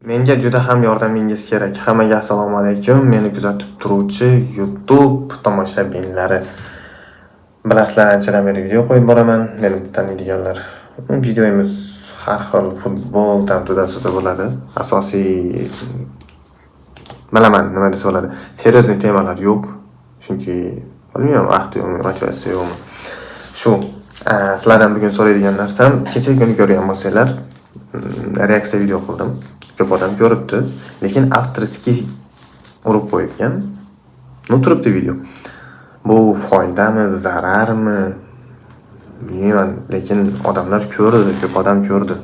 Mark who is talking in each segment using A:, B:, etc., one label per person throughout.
A: Menga juda ham yordamingiz kerak. Hammaga assalomu alaykum. Meni kuzatib turuvchi YouTube tomoshabinlari. Bilasizlar, anchadan beri video qo'yib boraman. Meni taniydiganlar. Videomiz har xil futbol tanto'dasida bo'ladi. Asosiy bilaman nima desa bo'ladi. Seriozli temalar yo'q. Chunki bilmayman, vaqt yo'qmi, motivatsiya yo'qmi. Shu sizlardan bugun so'raydigan narsam, kecha kuni ko'rgan bo'lsanglar, reaksiya video qildim. Ko'p odam ko'ribdi, lekin avtoriski urib qo'yibgan. Turibdi video. Bu foydami, zararmi? Bilmayman, lekin odamlar ko'rdi, ko'p odam ko'rdi.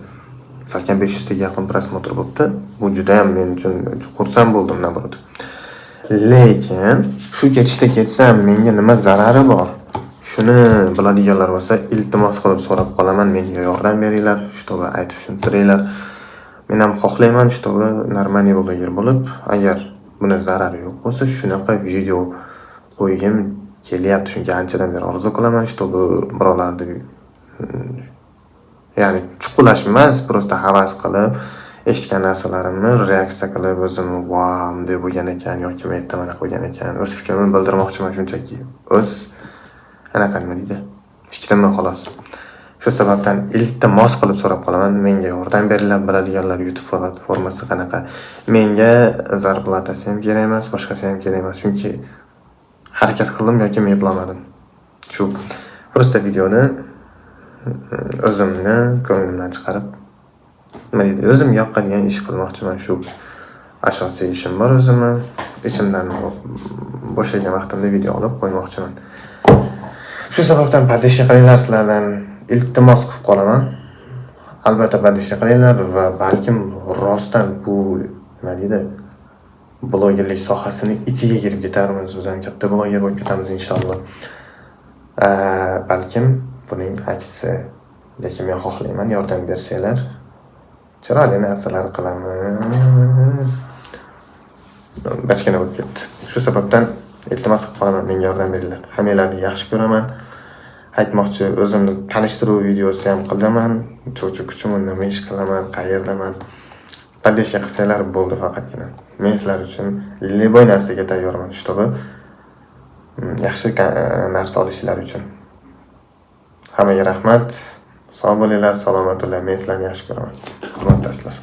A: Salkam 500 taga yaqin prosmotr bo'libdi. Bu juda ham men uchun xursand bo'ldim, nabrot. Lekin shu ketishda ketsam, menga nima zarari bor? Shuni biladiganlar bo'lsa, iltimos qilib so'rab qolaman, menga yordam beringlar, shtoba aytib tushuntiringlar. Men ham xohlayman shtoba normalniy bloger bo'lib, agar buni zarari yo'q bo'lsa, shunaqa video qo'ygim kelyapti. Chunki anchadan beri orzu qilaman shtoba birovlarni, ya'ni chuqurlash emas, prosta havas qilib, eshitgan narsalarimni reaksiya qilib, o'zim "Vau, bunday bo'lgan ekan" yoki "Men mana qo'ygan ekan", o'z fikrimni bildirmoqchiman shunchaki. O'z anaqa nima deydi? Fikrimni xolos. Shu sababdan iltimos qilib so'rab qolaman, menga yordam beringlar, biladiganlar YouTube platformasi qanaqa. Menga zarplatasi ham kerak emas, boshqasi ham kerak emas, chunki harakat qildim yoki men eplamadim. Shu prosta videoni o'zimni ko'nglimdan chiqarib, nima deydi, o'zimga yoqqan ish qilmoqchiman. Shu asosiy ishim bor o'zimni. Ishimdan bo'shagan vaqtimda video olib qo'ymoqchiman. Shu sababdan podishya qilinglar, sizlardan iltimos qilib qolaman. Albatta podishya qilinglar va balkim rostdan bu nima deydi, blogerlik sohasining ichiga kirib ketarmiz, o'zim katta bloger bo'lib ketamiz inshaalloh. Balkim buning aksi, lekin men xohlayman yordam bersanglar, chiroyli narsalar qilamiz. Bachkana bo'lib ketdi. Shu sababdan iltimos qilib qolaman, menga yordam beringlar. Hammanglarni yaxshi ko'raman. Aytmoqchi, o'zimni tanishtiruv videosi ham qilaman. Cho'chi kuchimni nima ish qilaman, qayerdaman. Podishya qilsanglar bo'ldi faqatgina. Men sizlar uchun liboy narsaga tayyorman, shtoba yaxshi narsa olishinglar uchun. Hammaga rahmat. Sog' bo'linglar, salomat bo'linglar. Men sizlarni yaxshi ko'raman. Hurmatlasizlar.